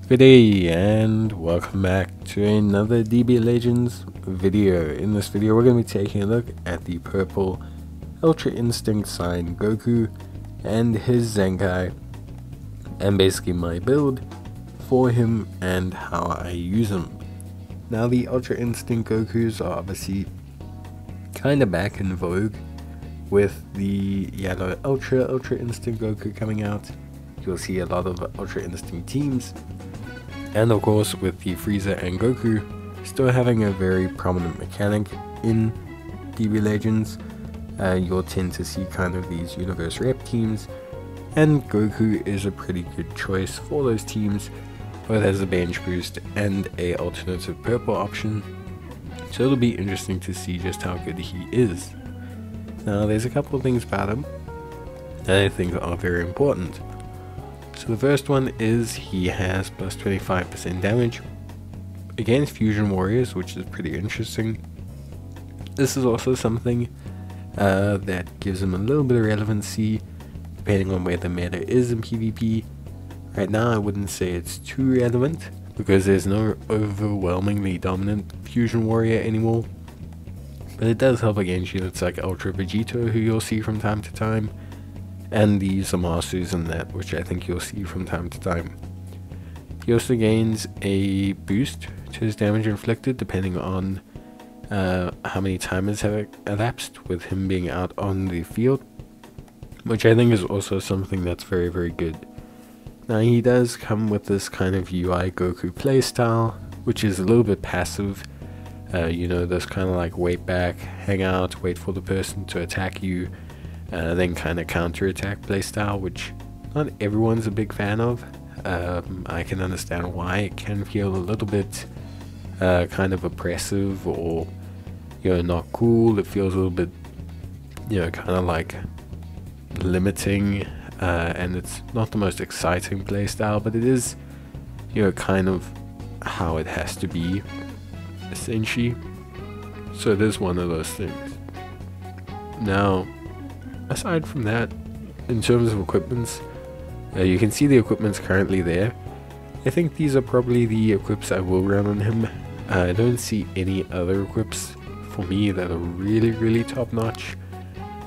Good day and welcome back to another DB Legends video. In this video we're going to be taking a look at the purple Ultra Instinct sign Goku and his Zenkai, and basically my build for him and how I use him. Now the Ultra Instinct Gokus are obviously kinda back in vogue with the yellow Ultra Instinct Goku coming out. You'll see a lot of Ultra Instinct teams. And of course, with the Frieza and Goku still having a very prominent mechanic in DB Legends, you'll tend to see kind of these universe rep teams, and Goku is a pretty good choice for those teams, both as a bench boost and a alternative purple option. So it'll be interesting to see just how good he is. Now there's a couple of things about him that I think are very important. So the first one is he has plus 25% damage against Fusion Warriors, which is pretty interesting. This is also something that gives him a little bit of relevancy depending on where the meta is in PvP. Right now I wouldn't say it's too relevant because there's no overwhelmingly dominant Fusion Warrior anymore. But it does help against units like Ultra Vegito, who you'll see from time to time, and the Zamasus and that, which I think you'll see from time to time. He also gains a boost to his damage inflicted depending on how many timers have elapsed with him being out on the field, which I think is also something that's very, very good. Now he does come with this kind of UI Goku playstyle, which is a little bit passive. You know, this kind of like wait back, hang out, wait for the person to attack you, then kind of counter-attack playstyle, which not everyone's a big fan of. I can understand why. It can feel a little bit kind of oppressive, or not cool. It feels a little bit kind of like limiting, and it's not the most exciting playstyle, but it is kind of how it has to be, essentially. So it is one of those things. Now aside from that, in terms of equipments, you can see the equipment's currently there. I think these are probably the equips I will run on him. I don't see any other equips for me that are really top notch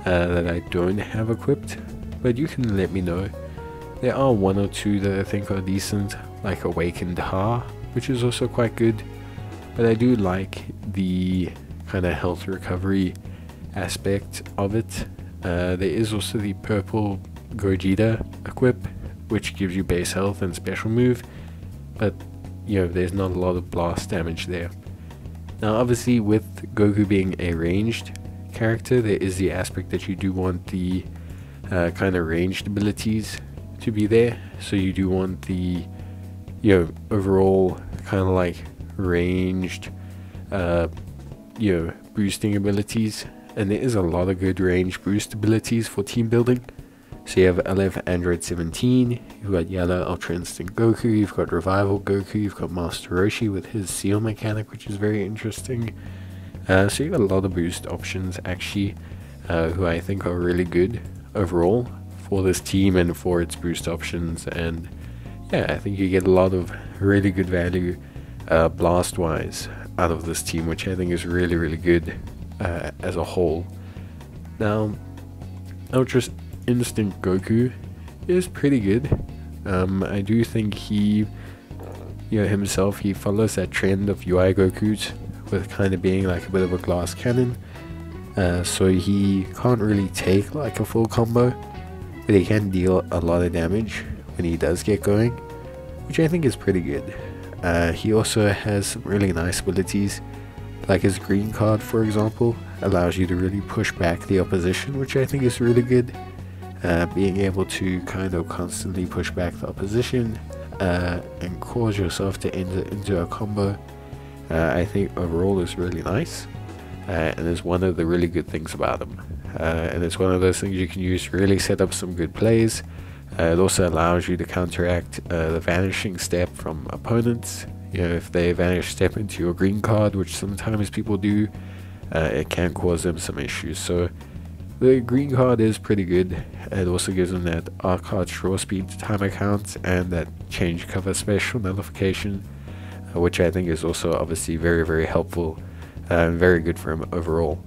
that I don't have equipped, but you can let me know. There are one or two that I think are decent, like Awakened Ha, which is also quite good, but I do like the kind of health recovery aspect of it. There is also the purple Gogeta equip, which gives you base health and special move, but there's not a lot of blast damage there. Now obviously with Goku being a ranged character, there is the aspect that you do want the kind of ranged abilities to be there. So you do want the overall kind of like ranged boosting abilities. And there is a lot of good range boost abilities for team building. So you have LF Android 17, you've got Yellow Ultra Instinct Goku, you've got Revival Goku, you've got Master Roshi with his seal mechanic, which is very interesting. So you've got a lot of boost options actually, who I think are really good overall for this team and for its boost options. And yeah, I think you get a lot of really good value blast wise out of this team, which I think is really good as a whole. Now Ultra Instinct Goku is pretty good. I do think he himself, he follows that trend of UI Gokus with kind of being like a bit of a glass cannon, so he can't really take like a full combo, but he can deal a lot of damage when he does get going, which I think is pretty good. He also has some really nice abilities, like his green card, for example, allows you to really push back the opposition, which I think is really good. Being able to kind of constantly push back the opposition and cause yourself to enter into a combo, I think overall is really nice, and is one of the really good things about him. And it's one of those things you can use to really set up some good plays. It also allows you to counteract the vanishing step from opponents. If they vanish step into your green card, which sometimes people do, it can cause them some issues. So The green card is pretty good. It also gives him that R card draw speed timer count and that change cover special notification, which I think is also obviously very helpful and very good for him overall.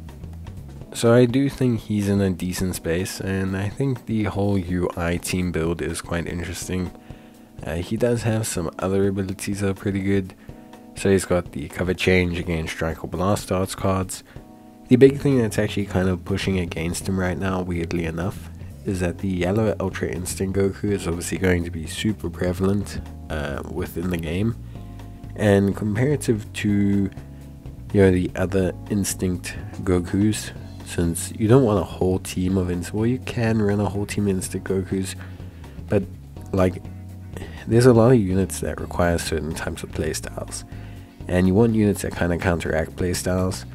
So I do think he's in a decent space, and I think the whole UI team build is quite interesting. He does have some other abilities that are pretty good. So he's got the cover change against strike or blast arts cards. The big thing that's actually kind of pushing against him right now, weirdly enough, is that the yellow Ultra Instinct Goku is obviously going to be super prevalent within the game. And comparative to the other Instinct Gokus, since you don't want a whole team of Instinct, well, you can run a whole team of Instinct Gokus, but like there's a lot of units that require certain types of playstyles, and you want units that kind of counteract playstyles.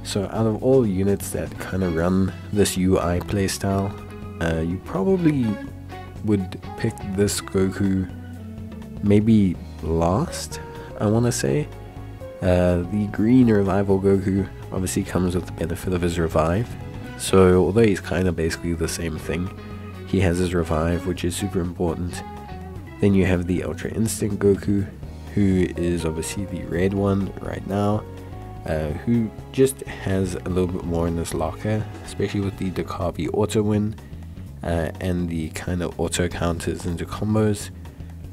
So out of all units that kind of run this UI playstyle, you probably would pick this Goku maybe last, I want to say. The green revival Goku obviously comes with the benefit of his revive, so although he's kind of basically the same thing, he has his revive, which is super important. Then you have the Ultra Instinct Goku, who is obviously the red one right now, who just has a little bit more in this locker, especially with the Dakabi auto win and the kind of auto counters into combos.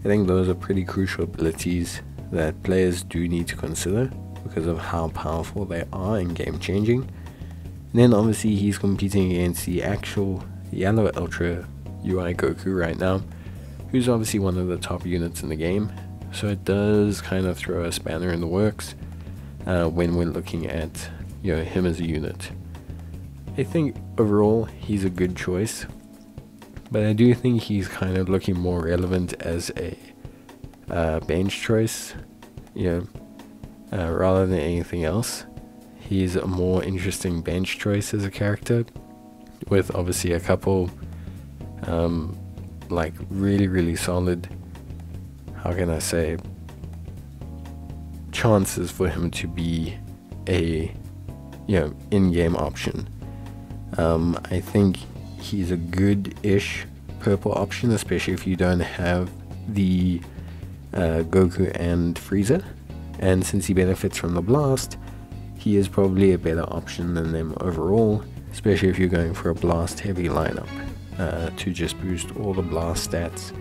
I think those are pretty crucial abilities that players do need to consider because of how powerful they are and game changing. And then obviously he's competing against the actual yellow Ultra UI Goku right now, who's obviously one of the top units in the game, so it does kind of throw a spanner in the works when we're looking at him as a unit. I think overall he's a good choice, but I do think he's kind of looking more relevant as a bench choice, rather than anything else. He's a more interesting bench choice as a character, with obviously a couple like really solid, how can I say, chances for him to be a in-game option. I think he's a good-ish purple option, especially if you don't have the Goku and Frieza, and since he benefits from the blast, he is probably a better option than them overall, especially if you're going for a blast heavy lineup to just boost all the blast stats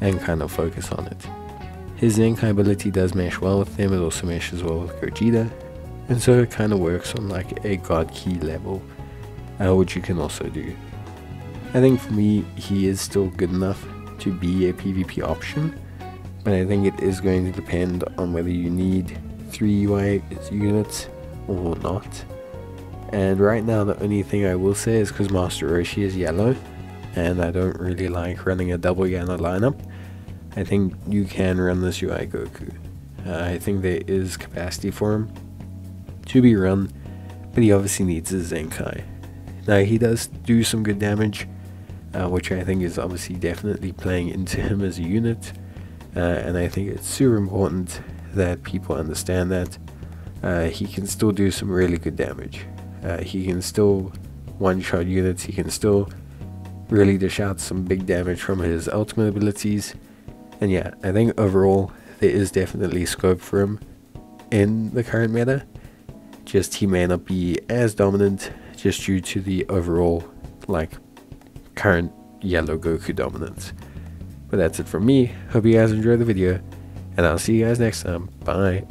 and kind of focus on it. His Zenkai ability does mesh well with them, it also meshes well with Gogeta, and so it kind of works on like a God Key level, which you can also do. I think for me, he is still good enough to be a PvP option, but I think it is going to depend on whether you need 3 UI units or not. And right now the only thing I will say is because Master Roshi is yellow, and I don't really like running a double yellow lineup, I think you can run this UI Goku. I think there is capacity for him to be run, but he obviously needs his Zenkai. Now he does do some good damage, which I think is obviously definitely playing into him as a unit, and I think it's super important that people understand that he can still do some really good damage. He can still one-shot units, he can still really dish out some big damage from his ultimate abilities. And yeah, I think overall there is definitely scope for him in the current meta, just he may not be as dominant just due to the overall like current yellow Goku dominance. But that's it from me. Hope you guys enjoyed the video, and I'll see you guys next time. Bye.